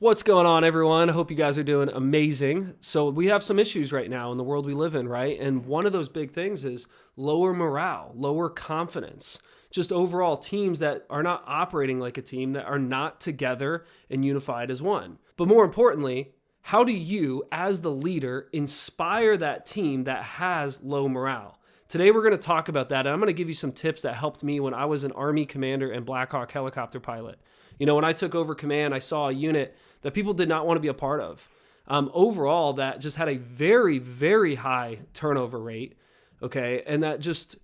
What's going on, everyone? I hope you guys are doing amazing. So we have some issues right now in the world we live in, right? And one of those big things is lower morale, lower confidence, just overall teams that are not operating like a team, that are not together and unified as one. But more importantly, how do you, as the leader, inspire that team that has low morale? Today, we're going to talk about that, and I'm going to give you some tips that helped me when I was an Army commander and Black Hawk helicopter pilot. You know, when I took over command, I saw a unit that people did not want to be a part of. Overall, that just had a very, very high turnover rate, okay? And that just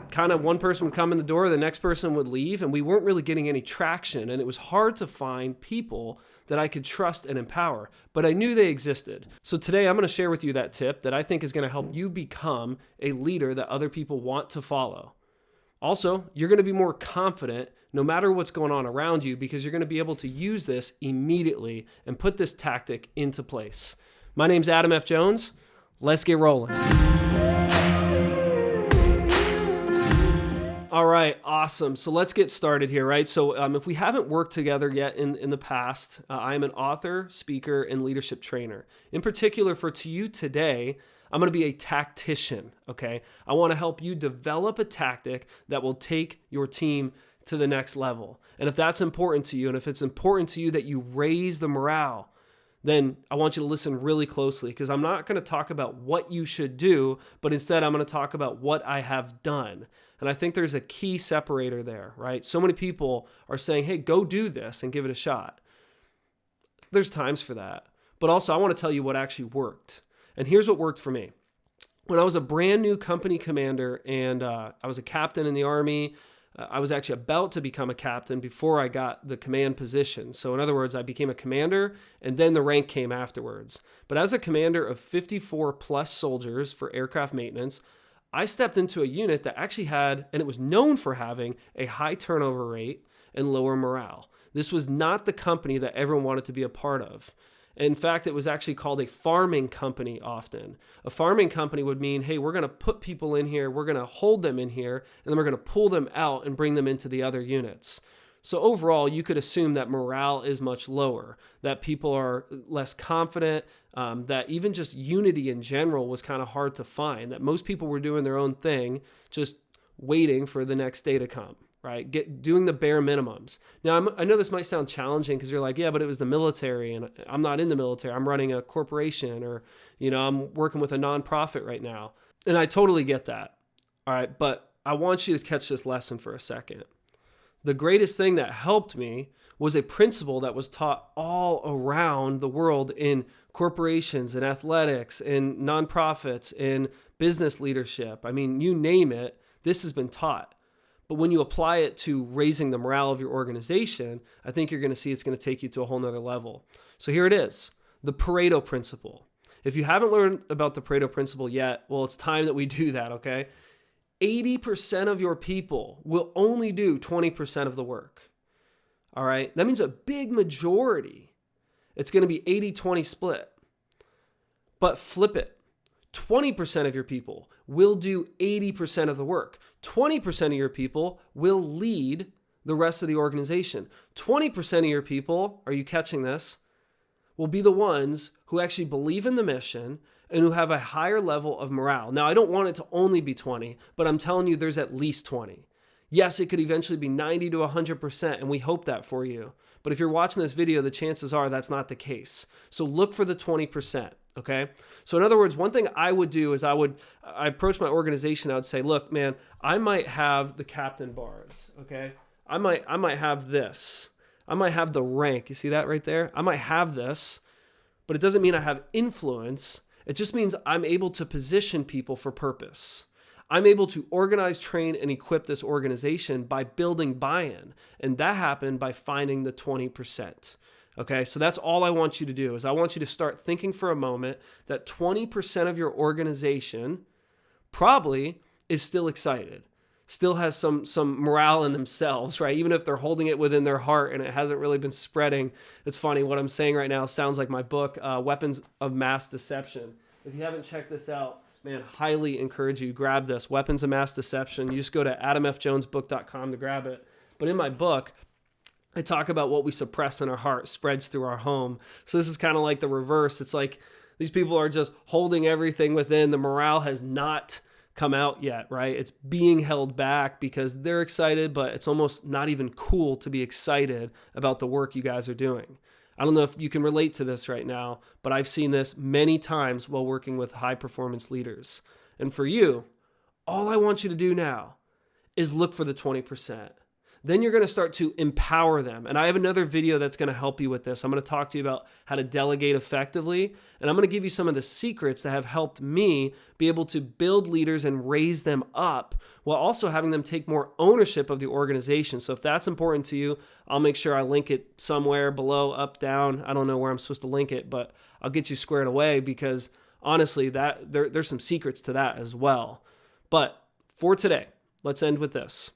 kind of one person would come in the door, the next person would leave, and we weren't really getting any traction, and it was hard to find people that I could trust and empower, but I knew they existed. So today I'm going to share with you that tip that I think is going to help you become a leader that other people want to follow. Also, you're going to be more confident no matter what's going on around you because you're going to be able to use this immediately and put this tactic into place. My name's Adam F. Jones. Let's get rolling. All right, awesome. So let's get started here, right? So if we haven't worked together yet in the past, I'm an author, speaker, and leadership trainer. In particular, to you today, I'm going to be a tactician, okay? I want to help you develop a tactic that will take your team to the next level. And if that's important to you, and if it's important to you that you raise the morale, then I want you to listen really closely because I'm not going to talk about what you should do, but instead I'm going to talk about what I have done. And I think there's a key separator there, right? So many people are saying, hey, go do this and give it a shot. There's times for that. But also I want to tell you what actually worked. And here's what worked for me. When I was a brand new company commander and I was a captain in the Army, I was actually about to become a captain before I got the command position. So in other words, I became a commander and then the rank came afterwards. But as a commander of 54 plus soldiers for aircraft maintenance, I stepped into a unit that actually had, and it was known for having, a high turnover rate and lower morale. This was not the company that everyone wanted to be a part of. In fact, it was actually called a farming company often. A farming company would mean, hey, we're going to put people in here, we're going to hold them in here, and then we're going to pull them out and bring them into the other units. So overall, you could assume that morale is much lower, that people are less confident, that even just unity in general was kind of hard to find, that most people were doing their own thing, just waiting for the next day to come. Right? Doing the bare minimums. Now, I know this might sound challenging because you're like, yeah, but it was the military and I'm not in the military. I'm running a corporation or, I'm working with a nonprofit right now. And I totally get that. All right. But I want you to catch this lesson for a second. The greatest thing that helped me was a principle that was taught all around the world in corporations and athletics and nonprofits and business leadership. I mean, you name it, this has been taught. But when you apply it to raising the morale of your organization, I think you're going to see it's going to take you to a whole nother level. So here it is, the Pareto principle. If you haven't learned about the Pareto principle yet, well, it's time that we do that, okay? 80% of your people will only do 20% of the work, all right? That means a big majority. It's going to be 80-20 split. But flip it. 20% of your people will do 80% of the work. 20% of your people will lead the rest of the organization. 20% of your people, are you catching this, will be the ones who actually believe in the mission and who have a higher level of morale. Now, I don't want it to only be 20, but I'm telling you there's at least 20. Yes, it could eventually be 90 to 100%, and we hope that for you. But if you're watching this video, the chances are that's not the case. So look for the 20%. Okay. So in other words, one thing I would do is I approach my organization. I would say, look, man, I might have the captain bars. Okay. I might have this. I might have the rank. You see that right there? I might have this, but it doesn't mean I have influence. It just means I'm able to position people for purpose. I'm able to organize, train, and equip this organization by building buy-in. And that happened by finding the 20%. Okay, so that's all I want you to do is I want you to start thinking for a moment that 20% of your organization probably is still excited, still has some morale in themselves, right? Even if they're holding it within their heart and it hasn't really been spreading. It's funny, what I'm saying right now sounds like my book, Weapons of Mass Deception. If you haven't checked this out, man, highly encourage you, grab this, Weapons of Mass Deception. You just go to adamfjonesbook.com to grab it. But in my book, I talk about what we suppress in our heart spreads through our home. So this is kind of like the reverse. It's like these people are just holding everything within. The morale has not come out yet, right? It's being held back because they're excited, but it's almost not even cool to be excited about the work you guys are doing. I don't know if you can relate to this right now, but I've seen this many times while working with high performance leaders. And for you, all I want you to do now is look for the 20%. Then you're going to start to empower them. And I have another video that's going to help you with this. I'm going to talk to you about how to delegate effectively. And I'm going to give you some of the secrets that have helped me be able to build leaders and raise them up while also having them take more ownership of the organization. So if that's important to you, I'll make sure I link it somewhere below, up, down. I don't know where I'm supposed to link it, but I'll get you squared away because honestly, there's some secrets to that as well. But for today, let's end with this.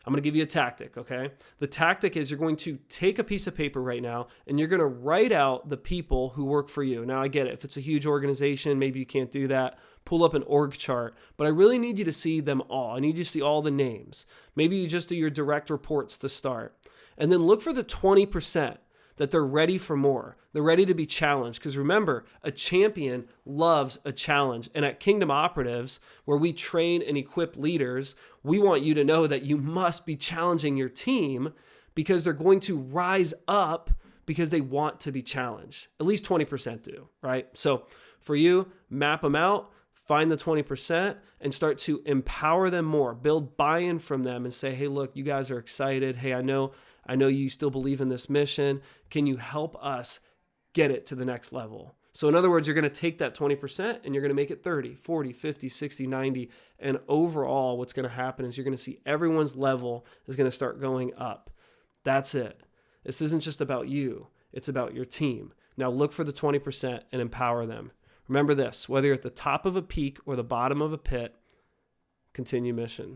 I'm going to give you a tactic, okay? The tactic is you're going to take a piece of paper right now and you're going to write out the people who work for you. Now, I get it. If it's a huge organization, maybe you can't do that. Pull up an org chart. But I really need you to see them all. I need you to see all the names. Maybe you just do your direct reports to start. And then look for the 20% that they're ready for more. They're ready to be challenged. Because remember, a champion loves a challenge. And at Kingdom Operatives, where we train and equip leaders, we want you to know that you must be challenging your team because they're going to rise up because they want to be challenged. At least 20% do, right? So for you, map them out, find the 20% and start to empower them more. Build buy-in from them and say, hey, look, you guys are excited. Hey, I know you still believe in this mission. Can you help us get it to the next level? So in other words, you're going to take that 20% and you're going to make it 30, 40, 50, 60, 90. And overall, what's going to happen is you're going to see everyone's level is going to start going up. That's it. This isn't just about you. It's about your team. Now look for the 20% and empower them. Remember this, whether you're at the top of a peak or the bottom of a pit, continue mission.